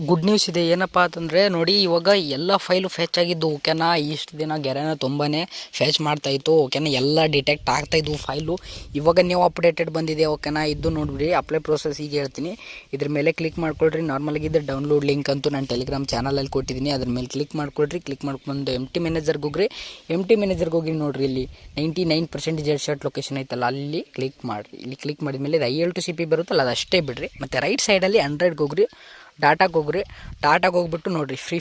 Good news ಇದೆ. ಏನಪ್ಪ ಅಂತಂದರೆ ನೋಡಿ, ಇವಾಗ ಎಲ್ಲ ಫೈಲು ಫೆಚ್ ಆಗಿದ್ದು ಓಕೆನಾ. ಇಷ್ಟು ದಿನ ಗೆರೆನ ತುಂಬಾ ಫೆಚ್ ಮಾಡ್ತಾಯಿತ್ತು ಓಕೆನಾ. ಎಲ್ಲ ಡಿಟೆಕ್ಟ್ ಆಗ್ತಾಯಿದ್ವು ಫೈಲು. ಇವಾಗ ನೀವು ಅಪ್ಡೇಟೆಡ್ ಬಂದಿದೆ ಓಕೆನಾ. ಇದು ನೋಡಿಬಿಡಿ, ಅಪ್ಲೈ ಪ್ರೋಸೆಸ್ ಈಗ ಹೇಳ್ತೀನಿ. ಇದ್ರ ಮೇಲೆ ಕ್ಲಿಕ್ ಮಾಡ್ಕೊಳ್ರಿ. ನಾರ್ಮಲಾಗಿ ಇದು ಡೌನ್ಲೋಡ್ ಲಿಂಕ್ ಅಂತೂ ನಾನು ಟೆಲಿಗ್ರಾಮ್ ಚಾನಲಲ್ಲಿ ಕೊಟ್ಟಿದ್ದೀನಿ. ಅದ್ರ ಮೇಲೆ ಕ್ಲಿಕ್ ಮಾಡ್ಕೊಳ್ರಿ. ಕ್ಲಿಕ್ ಮಾಡ್ಕೊಂಡು ಎಮ್ ಟಿ ಮ್ಯಾನೇಜರ್ಗೆ ಹೋಗ್ರಿ. ಎಮ್ ಟಿ ಮ್ಯಾನೇಜರ್ಗೆ ಹೋಗಿ ನೋಡಿರಿ, ಇಲ್ಲಿ 99% ಜೆಡ್ ಶಾಟ್ ಲೊಕೇಶನ್ ಐತಲ್ಲ, ಅಲ್ಲಿ ಕ್ಲಿಕ್ ಮಾಡಿರಿ. ಇಲ್ಲಿ ಕ್ಲಿಕ್ ಮಾಡಿದ್ಮೇಲೆ ಇದು IL2CP ಬರುತ್ತಲ್ಲ, ಅದು ಅಷ್ಟೇ ಬಿಡ್ರಿ. ಮತ್ತು ರೈಟ್ ಸೈಡಲ್ಲಿ 100ಗೆ ಹೋಗ್ರಿ, ಡಾಟಾಗೆ ಹೋಗ್ರಿ. ಡಾಟಾಗೆ ಹೋಗ್ಬಿಟ್ಟು ನೋಡಿರಿ, ಫ್ರೀ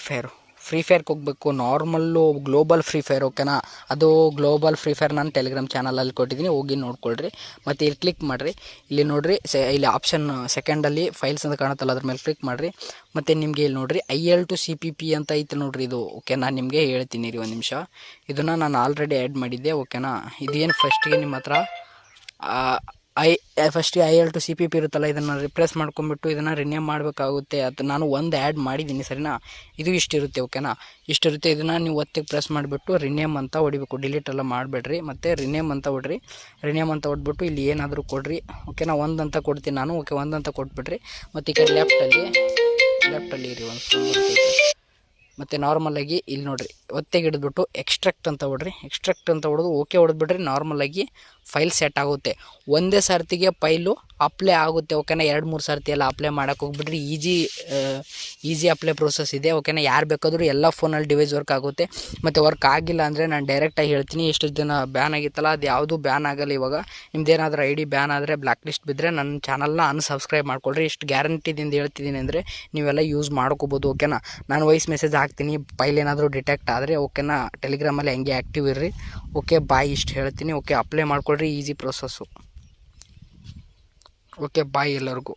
ಫೈರ್ಗೆ ಹೋಗಬೇಕು. ನಾರ್ಮಲ್ಲು ಗ್ಲೋಬಲ್ ಫ್ರೀ ಫೈರ್ ಓಕೆನಾ. ಅದು ಗ್ಲೋಬಲ್ ಫ್ರೀ ಫೈರ್ ನಾನು ಟೆಲಿಗ್ರಾಮ್ ಚಾನಲಲ್ಲಿ ಕೊಟ್ಟಿದ್ದೀನಿ, ಹೋಗಿ ನೋಡ್ಕೊಳ್ರಿ. ಮತ್ತು ಇಲ್ಲಿ ಕ್ಲಿಕ್ ಮಾಡಿರಿ. ಇಲ್ಲಿ ನೋಡಿರಿ, ಇಲ್ಲಿ ಆಪ್ಷನ್ ಸೆಕೆಂಡಲ್ಲಿ ಫೈಲ್ಸ್ ಅಂತ ಕಾಣುತ್ತಲ್ಲ, ಅದ್ರ ಮೇಲೆ ಕ್ಲಿಕ್ ಮಾಡಿರಿ. ಮತ್ತು ನಿಮಗೆ ಇಲ್ಲಿ ನೋಡಿರಿ IL2CPP ಅಂತ ಐತೆ ನೋಡಿರಿ ಇದು ಓಕೆ. ನಾನು ನಿಮಗೆ ಹೇಳ್ತೀನಿ ರೀ, ಒಂದು ನಿಮಿಷ. ಇದನ್ನು ನಾನು ಆಲ್ರೆಡಿ ಆ್ಯಡ್ ಮಾಡಿದ್ದೆ ಓಕೆನಾ. ಇದೇನು ಫಸ್ಟಿಗೆ ನಿಮ್ಮ ಹತ್ರ ಫಸ್ಟಿಗೆ IL2CPP ಇರುತ್ತಲ್ಲ, ಇದನ್ನು ರಿಪ್ಲೇಸ್ ಮಾಡ್ಕೊಂಬಿಟ್ಟು ಇದನ್ನು ರಿನೇಮ್ ಮಾಡಬೇಕಾಗುತ್ತೆ. ಅದು ನಾನು ಒಂದು ಆ್ಯಡ್ ಮಾಡಿದ್ದೀನಿ ಸರಿನಾ. ಇದು ಇಷ್ಟಿರುತ್ತೆ ಓಕೆನಾ, ಇಷ್ಟಿರುತ್ತೆ. ಇದನ್ನು ನೀವು ಒತ್ತಿಗೆ ಪ್ರೆಸ್ ಮಾಡಿಬಿಟ್ಟು ರಿನೇಮ್ ಅಂತ ಹೊಡಿಬೇಕು. ಡಿಲೀಟ್ ಎಲ್ಲ ಮಾಡಬೇಡ್ರಿ. ಮತ್ತು ರಿನೇಮ್ ಅಂತ ಹೊಡ್ರಿ. ರಿನೇಮ್ ಅಂತ ಹೊಡ್ಬಿಟ್ಟು ಇಲ್ಲಿ ಏನಾದರೂ ಕೊಡ್ರಿ ಓಕೆನಾ. ಒಂದು ಅಂತ ಕೊಡ್ತೀನಿ ನಾನು ಓಕೆ. ಒಂದು ಅಂತ ಕೊಟ್ಬಿಡ್ರಿ. ಮತ್ತು ಈ ಕಡೆ ಲೆಫ್ಟಲ್ಲಿ ಇರಿ ಒಂದು. ಮತ್ತು ನಾರ್ಮಲಾಗಿ ಇಲ್ಲಿ ನೋಡಿರಿ, ಒತ್ತಿಗೆ ಹಿಡಿದ್ಬಿಟ್ಟು ಎಕ್ಸ್ಟ್ರಾಕ್ಟ್ ಅಂತ ಹೊಡ್ರಿ. ಎಕ್ಸ್ಟ್ರಾಕ್ಟ್ ಅಂತ ಹೊಡೆದು ಓಕೆ ಹೊಡೆದ್ಬಿಟ್ರಿ. ನಾರ್ಮಲಾಗಿ ಫೈಲ್ ಸೆಟ್ ಆಗುತ್ತೆ. ಒಂದೇ ಸರ್ತಿಗೆ ಫೈಲು ಅಪ್ಲೈ ಆಗುತ್ತೆ ಓಕೆನಾ. 2-3 ಸರ್ತಿ ಎಲ್ಲ ಅಪ್ಲೈ ಮಾಡೋಕೆ ಹೋಗ್ಬಿಟ್ರಿ. ಈಸಿ ಅಪ್ಲೈ ಪ್ರೋಸೆಸ್ ಇದೆ ಓಕೆನಾ. ಯಾರು ಬೇಕಾದರೂ ಎಲ್ಲ ಫೋನಲ್ಲಿ ಡಿವೈಸ್ ವರ್ಕ್ ಆಗುತ್ತೆ. ಮತ್ತು ವರ್ಕ್ ಆಗಿಲ್ಲ ಅಂದರೆ ನಾನು ಡೈರೆಕ್ಟಾಗಿ ಹೇಳ್ತೀನಿ. ಎಷ್ಟು ದಿನ ಬ್ಯಾನ್ ಆಗಿತ್ತಲ್ಲ, ಅದು ಯಾವುದೂ ಬ್ಯಾನ್ ಆಗಲ್ಲ. ಇವಾಗ ನಿಮ್ದೇನಾದರೂ ID ಬ್ಯಾನ್ ಆದರೆ, ಬ್ಲ್ಯಾಕ್ ಲಿಸ್ಟ್ ಬಿದ್ದರೆ ನನ್ನ ಚಾನಲ್ನ ಅನ್ಸಬ್ಸ್ಕ್ರೈಬ್ ಮಾಡ್ಕೊಳ್ರಿ. ಇಷ್ಟು ಗ್ಯಾರಂಟಿದಿಂದ ಹೇಳ್ತಿದ್ದೀನಿ ಅಂದರೆ ನೀವೆಲ್ಲ ಯೂಸ್ ಮಾಡ್ಕೋಬೋದು ಓಕೆನಾ. ನಾನು ವಾಯ್ಸ್ ಮೆಸೇಜ್ ಹಾಕ್ತೀನಿ, ಫೈಲ್ ಏನಾದರೂ ಡಿಟೆಕ್ಟ್ ಆದರೆ ಓಕೆನಾ. ಟೆಲಿಗ್ರಾಮಲ್ಲಿ ಹಂಗೆ ಆ್ಯಕ್ಟಿವ್ ಇರ್ರಿ ಓಕೆ. ಬಾಯ್, ಇಷ್ಟು ಹೇಳ್ತೀನಿ ಓಕೆ. ಅಪ್ಲೈ ಮಾಡ್ಕೊಳ್ರಿ, ಈಸಿ ಪ್ರೋಸೆಸ್ಸು ಓಕೆ. ಬಾಯ್ ಎಲ್ಲರಿಗೂ.